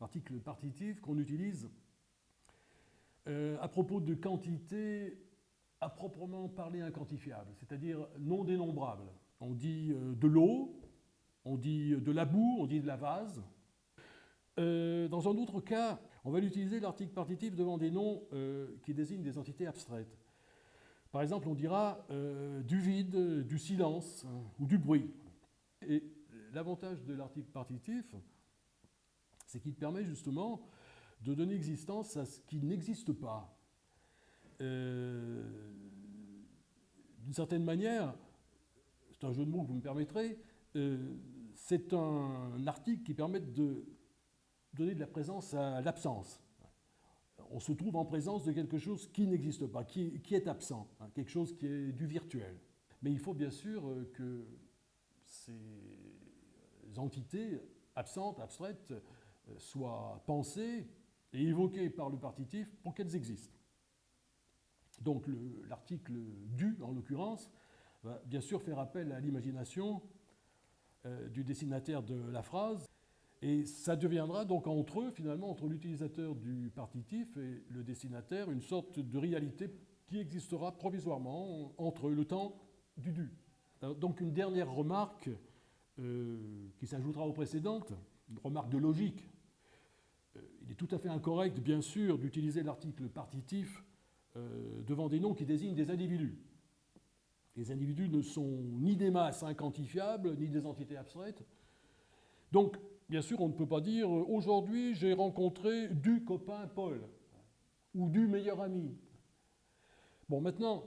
article partitif qu'on utilise à propos de quantités à proprement parler inquantifiables, c'est-à-dire non dénombrables. On dit de l'eau, on dit de la boue, on dit de la vase. Dans un autre cas, on va utiliser l'article partitif devant des noms qui désignent des entités abstraites. Par exemple, on dira du vide, du silence ou du bruit. Et l'avantage de l'article partitif, c'est qu'il permet justement de donner existence à ce qui n'existe pas. D'une certaine manière, c'est un jeu de mots que vous me permettrez, c'est un article qui permet de donner de la présence à l'absence. On se trouve en présence de quelque chose qui n'existe pas, qui est absent, quelque chose qui est du virtuel. Mais il faut bien sûr que ces entités absentes, abstraites, soient pensées et évoquées par le partitif pour qu'elles existent. Donc l'article du, en l'occurrence, va bien sûr faire appel à l'imagination du destinataire de la phrase, et ça deviendra donc entre eux, finalement, entre l'utilisateur du partitif et le destinataire, une sorte de réalité qui existera provisoirement entre le temps du du. Donc une dernière remarque qui s'ajoutera aux précédentes, une remarque de logique. Il est tout à fait incorrect, bien sûr, d'utiliser l'article partitif devant des noms qui désignent des individus. Les individus ne sont ni des masses inquantifiables, ni des entités abstraites. Donc, bien sûr, on ne peut pas dire « aujourd'hui, j'ai rencontré du copain Paul » ou « du meilleur ami ». Bon, maintenant,